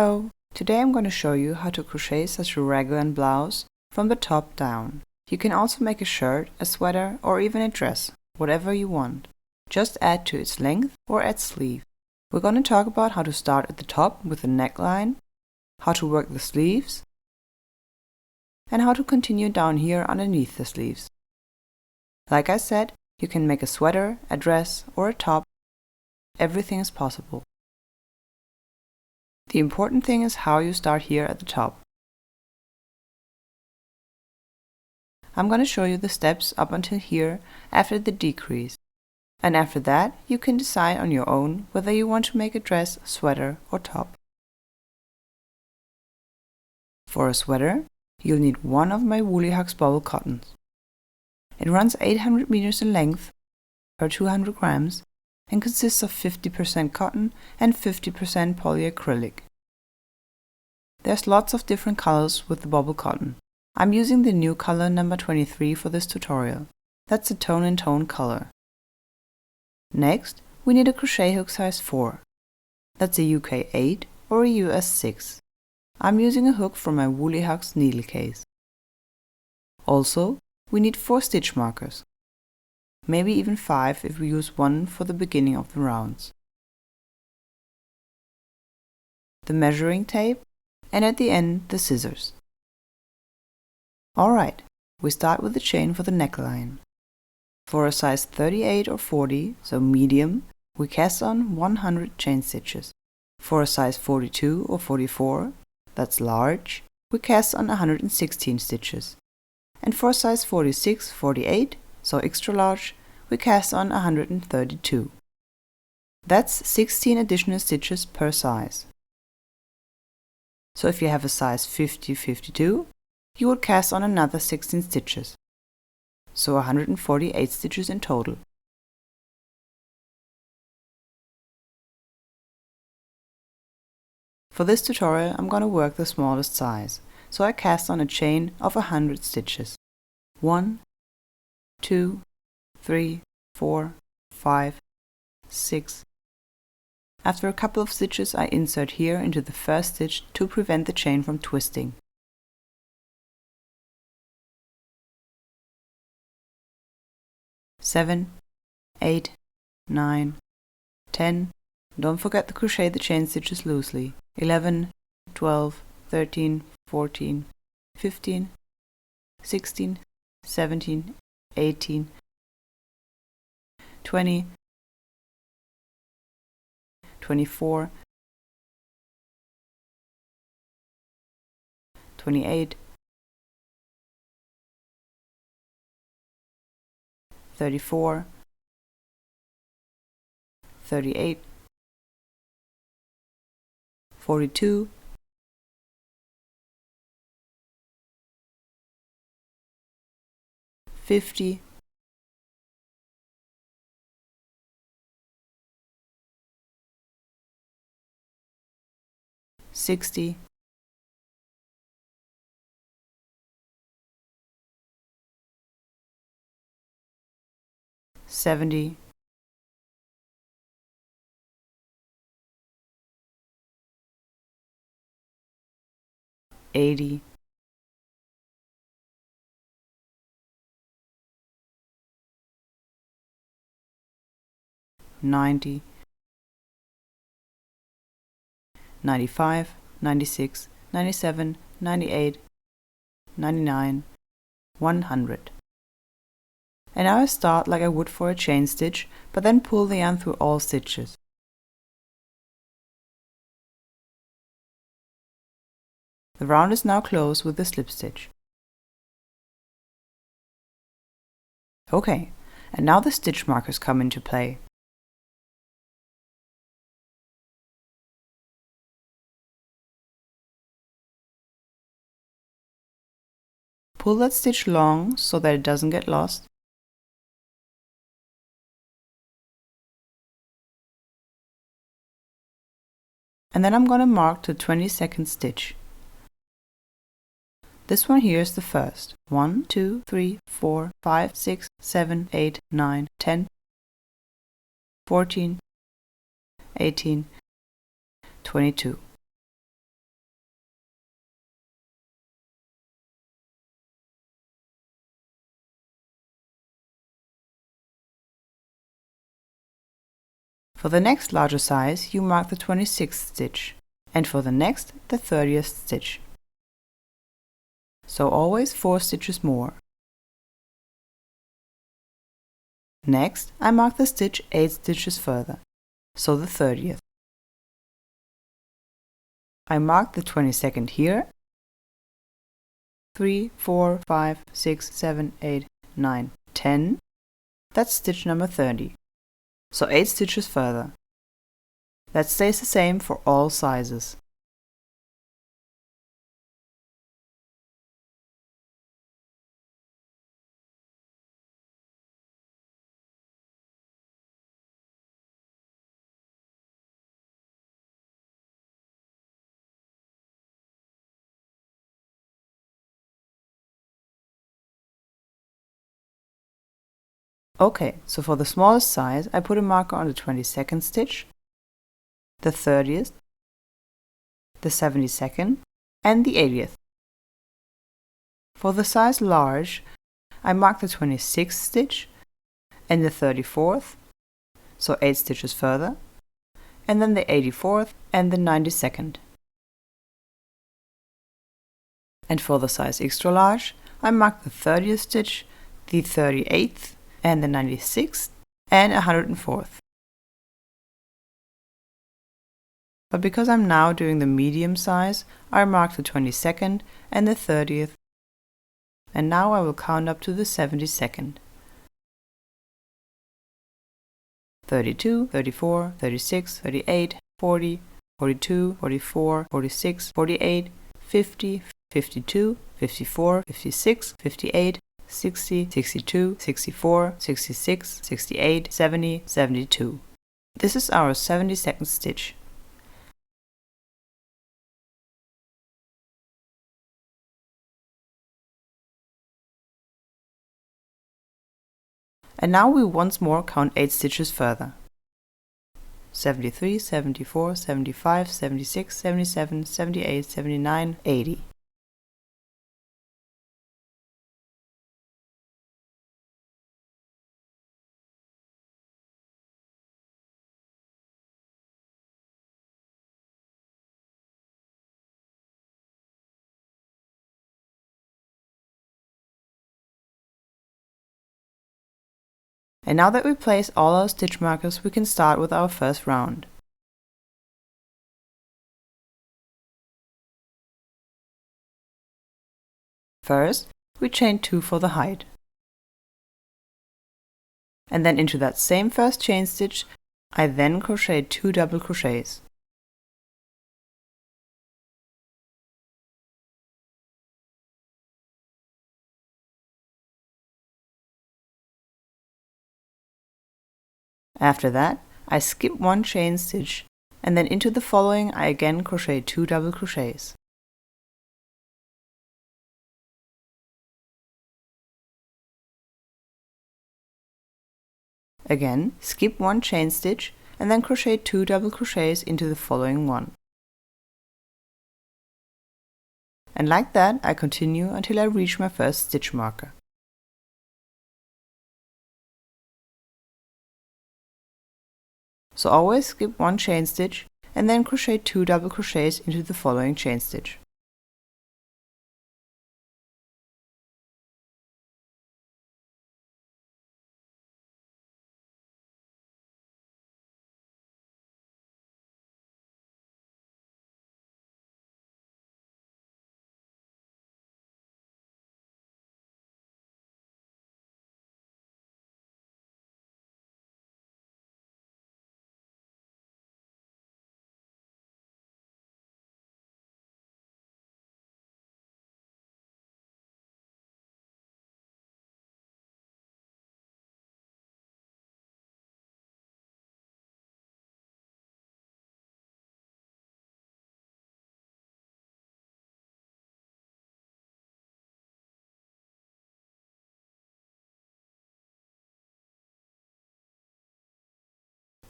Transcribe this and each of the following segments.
Hello! Today I'm going to show you how to crochet such a raglan blouse from the top down. You can also make a shirt, a sweater or even a dress, whatever you want. Just add to its length or add sleeve. We're going to talk about how to start at the top with the neckline, how to work the sleeves, and how to continue down here underneath the sleeves. Like I said, you can make a sweater, a dress or a top. Everything is possible. The important thing is how you start here at the top. I'm going to show you the steps up until here after the decrease. And after that, you can decide on your own whether you want to make a dress, sweater or top. For a sweater, you'll need one of my Woolly Hugs bubble cottons. It runs 800 meters in length per 200 grams and consists of 50% cotton and 50% polyacrylic. There's lots of different colors with the bubble cotton. I'm using the new color number 23 for this tutorial. That's a tone and tone color. Next, we need a crochet hook size 4. That's a UK 8 or a US 6. I'm using a hook from my Woolly Hugs needle case. Also, we need 4 stitch markers. Maybe even 5 if we use one for the beginning of the rounds. The measuring tape, and at the end the scissors. Alright, we start with the chain for the neckline. For a size 38 or 40, so medium, we cast on 100 chain stitches. For a size 42 or 44, that's large, we cast on 116 stitches. And for a size 46, 48, so extra large, we cast on 132. That's 16 additional stitches per size. So if you have a size 50, 52, you would cast on another 16 stitches. So 148 stitches in total. For this tutorial, I'm going to work the smallest size, so I cast on a chain of 100 stitches. 1, 2, 3, 4, 5, 6. After a couple of stitches, I insert here into the first stitch to prevent the chain from twisting. Seven, 8, 9, 10. Don't forget to crochet the chain stitches loosely. 11, 12, 13, 14, 15, 16, 17, 18, 20, 24, 28, 34, 38, 42, 50, 60, 70, 80, 90, 95, 96, 97, 98, 99, 100. And now I start like I would for a chain stitch, but then pull the yarn through all stitches. The round is now closed with the slip stitch. Okay, and now the stitch markers come into play. Pull that stitch long so that it doesn't get lost. And then I'm going to mark the 22nd stitch. This one here is the first. 1, 2, 3, 4, 5, 6, 7, 8, 9, 10, 14, 18, 22. For the next larger size, you mark the 26th stitch, and for the next, the 30th stitch. So always 4 stitches more. Next, I mark the stitch 8 stitches further, so the 30th. I mark the 22nd here. 3, 4, 5, 6, 7, 8, 9, 10. That's stitch number 30. So 8 stitches further. That stays the same for all sizes. Okay, so for the smallest size, I put a marker on the 22nd stitch, the 30th, the 72nd, and the 80th. For the size large, I mark the 26th stitch and the 34th, so 8 stitches further, and then the 84th and the 92nd. And for the size extra large, I mark the 30th stitch, the 38th, and the 96th, and 104th. But because I'm now doing the medium size, I mark the 22nd and the 30th, and now I will count up to the 72nd. 32, 34, 36, 38, 40, 42, 44, 46, 48, 50, 52, 54, 56, 58, 60, 62, 64, 66, 68, 70, 72. This is our 72nd stitch. And now we once more count 8 stitches further. 73, 74, 75, 76, 77, 78, 79, 80. And now that we place all our stitch markers, we can start with our first round. First, we chain 2 for the height. And then into that same first chain stitch, I then crochet 2 double crochets. After that, I skip 1 chain stitch, and then into the following I again crochet 2 double crochets. Again, skip 1 chain stitch, and then crochet 2 double crochets into the following one. And like that, I continue until I reach my first stitch marker. So always skip 1 chain stitch and then crochet 2 double crochets into the following chain stitch.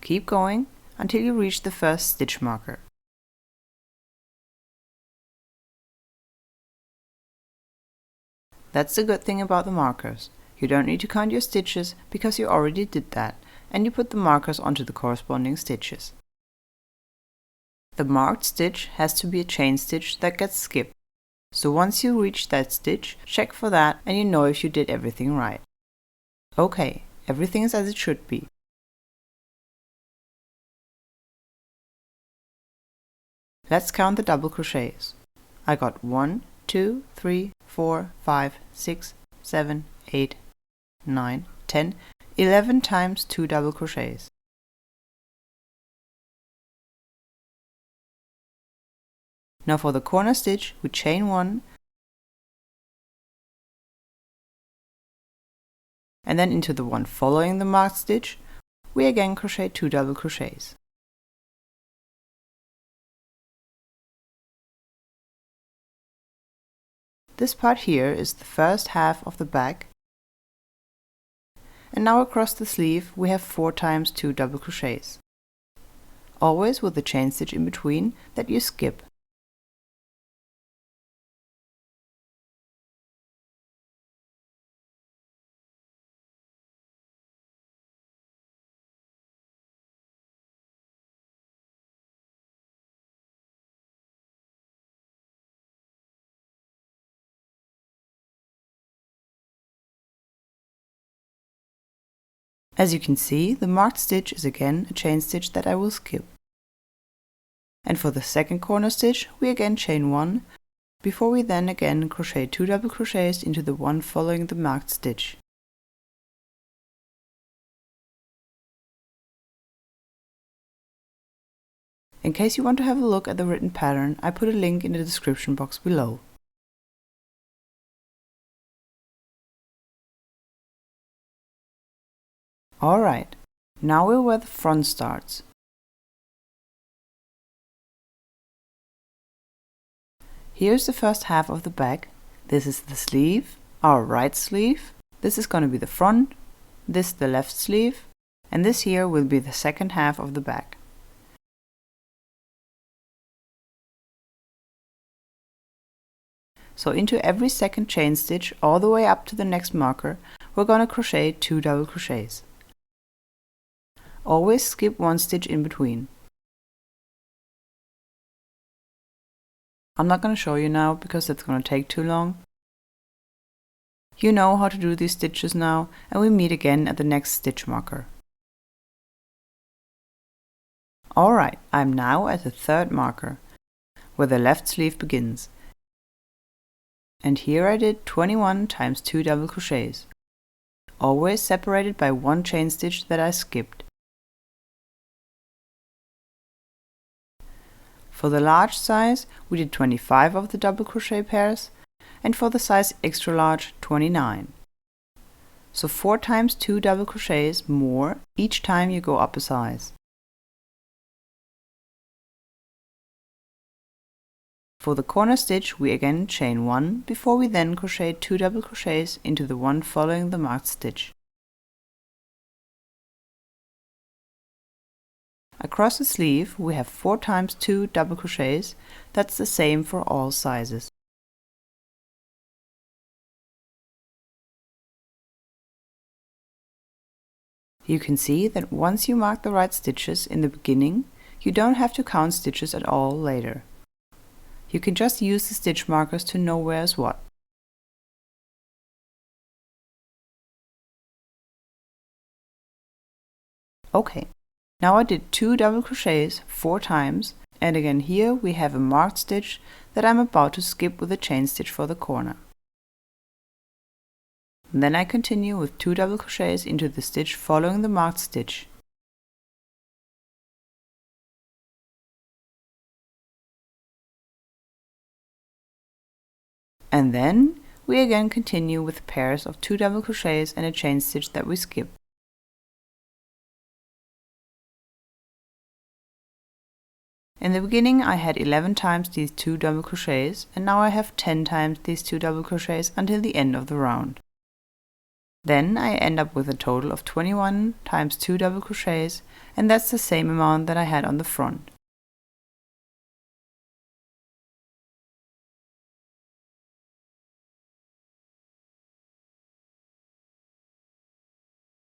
Keep going until you reach the first stitch marker. That's the good thing about the markers. You don't need to count your stitches because you already did that, and you put the markers onto the corresponding stitches. The marked stitch has to be a chain stitch that gets skipped. So once you reach that stitch, check for that and you know if you did everything right. Okay, everything is as it should be. Let's count the double crochets. I got 1, 2, 3, 4, 5, 6, 7, 8, 9, 10, 11 times 2 double crochets. Now for the corner stitch, we chain 1 and then into the one following the marked stitch, we again crochet 2 double crochets. This part here is the first half of the back, and now across the sleeve we have 4 times 2 double crochets, always with the chain stitch in between that you skip. As you can see, the marked stitch is again a chain stitch that I will skip. And for the second corner stitch, we again chain 1, before we then again crochet 2 double crochets into the one following the marked stitch. In case you want to have a look at the written pattern, I put a link in the description box below. Alright, now we're where the front starts. Here's the first half of the back. This is the sleeve, our right sleeve. This is going to be the front, this the left sleeve, and this here will be the second half of the back. So into every second chain stitch all the way up to the next marker, we're going to crochet 2 double crochets. Always skip 1 stitch in between. I'm not going to show you now because that's going to take too long. You know how to do these stitches now, and we meet again at the next stitch marker. Alright, I'm now at the third marker, where the left sleeve begins. And here I did 21 times 2 double crochets, always separated by 1 chain stitch that I skipped. For the large size, we did 25 of the double crochet pairs, and for the size extra large, 29. So 4 times 2 double crochets more each time you go up a size. For the corner stitch, we again chain 1 before we then crochet 2 double crochets into the one following the marked stitch. Across the sleeve we have 4 times 2 double crochets. That's the same for all sizes. You can see that once you mark the right stitches in the beginning, you don't have to count stitches at all later. You can just use the stitch markers to know where is what. Okay. Now I did 2 double crochets 4 times, and again here we have a marked stitch that I'm about to skip with a chain stitch for the corner. And then I continue with 2 double crochets into the stitch following the marked stitch. And then we again continue with pairs of 2 double crochets and a chain stitch that we skip. In the beginning I had 11 times these 2 double crochets, and now I have 10 times these 2 double crochets until the end of the round. Then I end up with a total of 21 times 2 double crochets, and that's the same amount that I had on the front.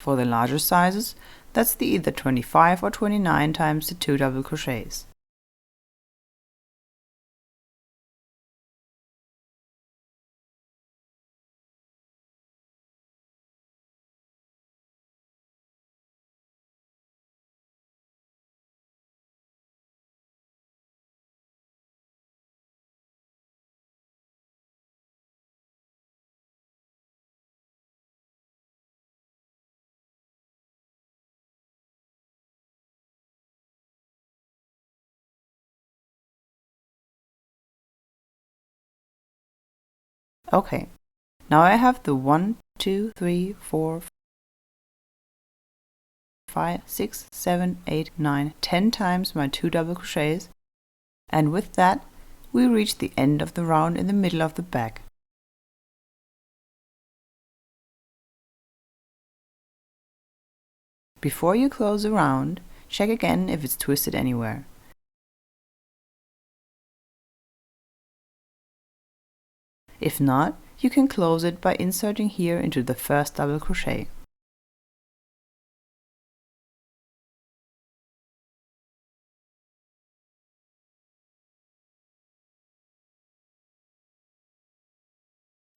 For the larger sizes, That's the either 25 or 29 times the 2 double crochets. Okay, now I have the 1, 2, 3, 4, 5, 6, 7, 8, 9, 10 times my 2 double crochets, and with that we reach the end of the round in the middle of the back. Before you close the round, check again if it's twisted anywhere. If not, you can close it by inserting here into the first double crochet.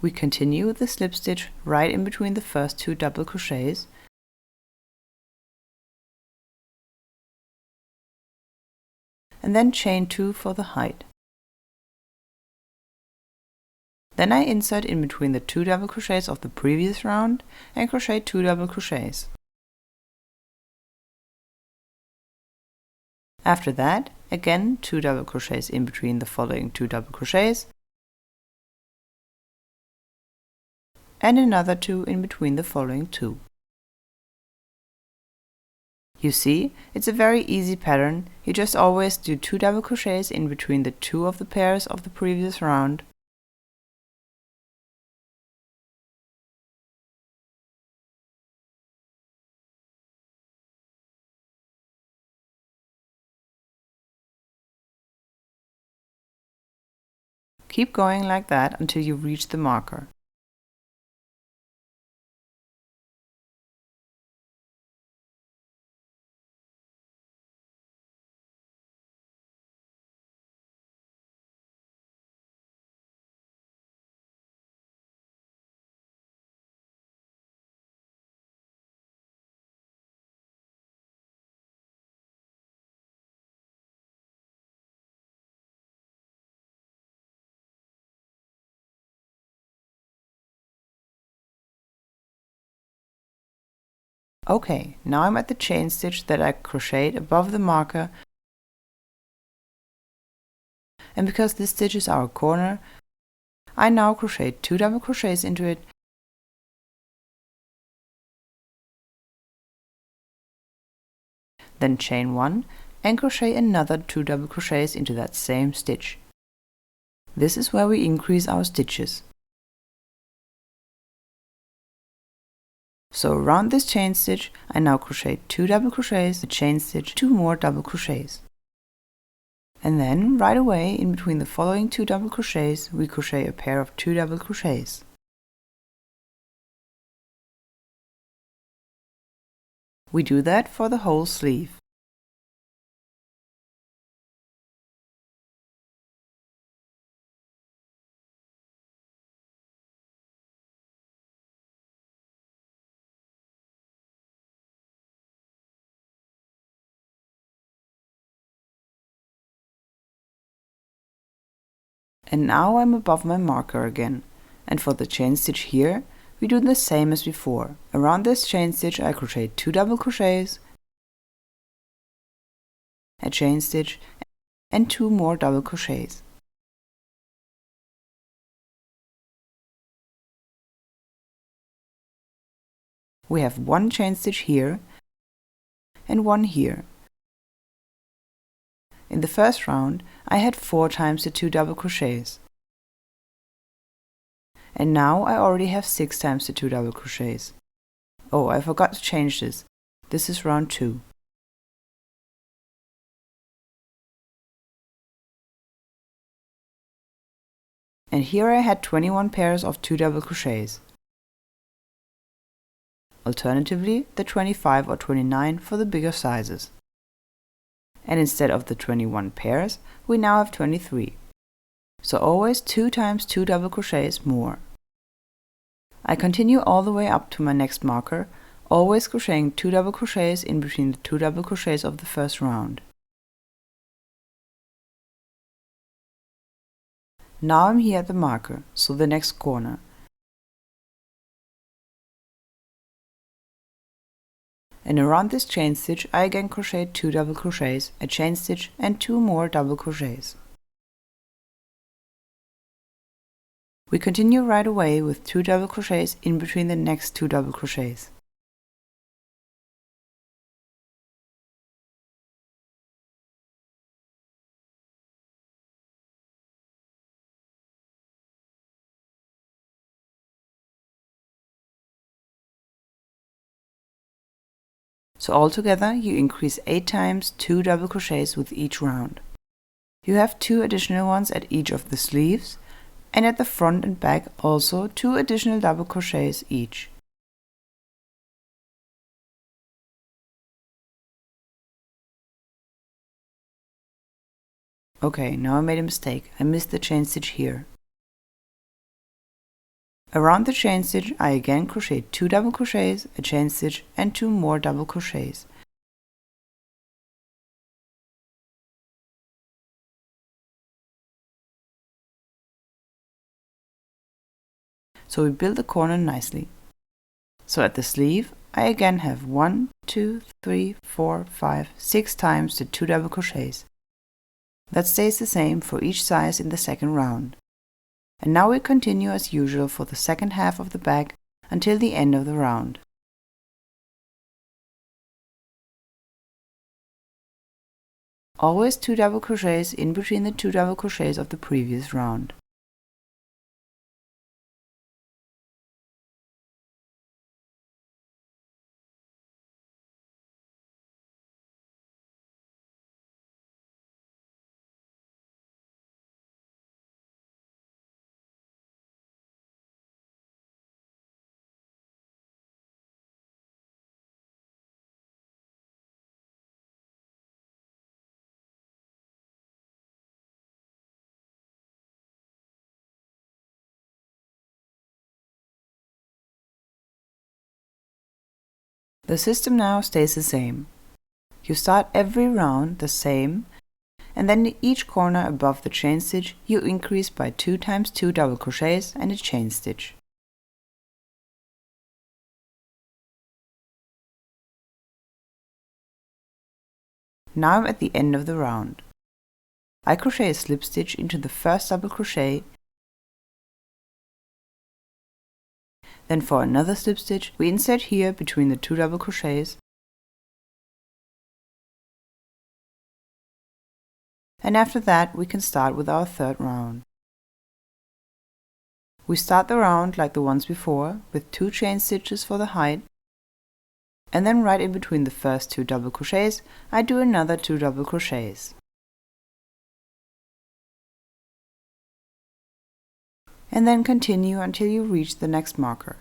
We continue the slip stitch right in between the first 2 double crochets, and then chain 2 for the height. Then I insert in between the 2 double crochets of the previous round and crochet 2 double crochets. After that, again 2 double crochets in between the following 2 double crochets, and another 2 in between the following 2. You see, it's a very easy pattern. You just always do 2 double crochets in between the 2 of the pairs of the previous round, keep going like that until you reach the marker. Okay, now I'm at the chain stitch that I crocheted above the marker, and because this stitch is our corner, I now crochet 2 double crochets into it, then chain 1 and crochet another 2 double crochets into that same stitch. This is where we increase our stitches. So around this chain stitch, I now crochet 2 double crochets, a chain stitch, 2 more double crochets. And then right away in between the following 2 double crochets, we crochet a pair of 2 double crochets. We do that for the whole sleeve. And now I'm above my marker again, and for the chain stitch here, we do the same as before. Around this chain stitch I crochet 2 double crochets, a chain stitch, and 2 more double crochets. We have 1 chain stitch here and 1 here. In the first round, I had 4 times the 2 double crochets. And now I already have 6 times the 2 double crochets. Oh, I forgot to change this. This is round 2. And here I had 21 pairs of 2 double crochets. alternatively the 25 or 29 for the bigger sizes. And instead of the 21 pairs, we now have 23. So always 2 times 2 double crochets more. I continue all the way up to my next marker, always crocheting 2 double crochets in between the 2 double crochets of the first round. Now I'm here at the marker, so the next corner. And around this chain stitch I again crochet 2 double crochets, a chain stitch and 2 more double crochets. We continue right away with 2 double crochets in between the next 2 double crochets. So altogether you increase 8 times 2 double crochets with each round. You have 2 additional ones at each of the sleeves, and at the front and back also 2 additional double crochets each. Okay, now I made a mistake. I missed the chain stitch here. Around the chain stitch I again crochet 2 double crochets, a chain stitch and 2 more double crochets. So we build the corner nicely. So at the sleeve I again have 1, 2, 3, 4, 5, 6 times the 2 double crochets. That stays the same for each size in the second round. And now we continue as usual for the second half of the bag until the end of the round. Always 2 double crochets in between the 2 double crochets of the previous round. The system now stays the same. You start every round the same, and then in each corner above the chain stitch you increase by 2 times 2 double crochets and a chain stitch. Now I'm at the end of the round. I crochet a slip stitch into the first double crochet. Then for another slip stitch we insert here between the 2 double crochets, and after that we can start with our third round. We start the round like the ones before, with 2 chain stitches for the height, and then right in between the first 2 double crochets I do another 2 double crochets. And then continue until you reach the next marker.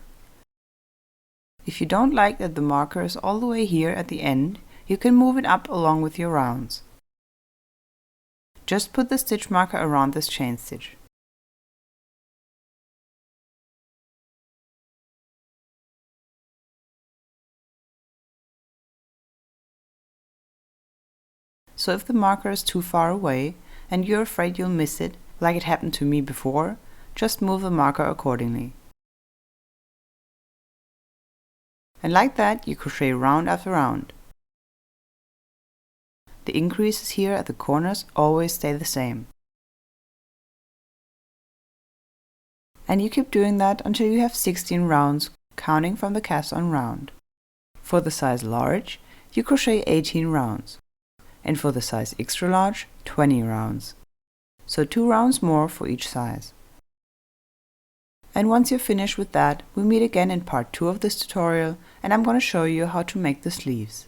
If you don't like that the marker is all the way here at the end, you can move it up along with your rounds. Just put the stitch marker around this chain stitch. So if the marker is too far away and you're afraid you'll miss it, like it happened to me before, just move the marker accordingly. And like that you crochet round after round. The increases here at the corners always stay the same. And you keep doing that until you have 16 rounds, counting from the cast on round. For the size large, you crochet 18 rounds. And for the size extra large, 20 rounds. So 2 rounds more for each size. And once you're finished with that, we meet again in part 2 of this tutorial, and I'm going to show you how to make the sleeves.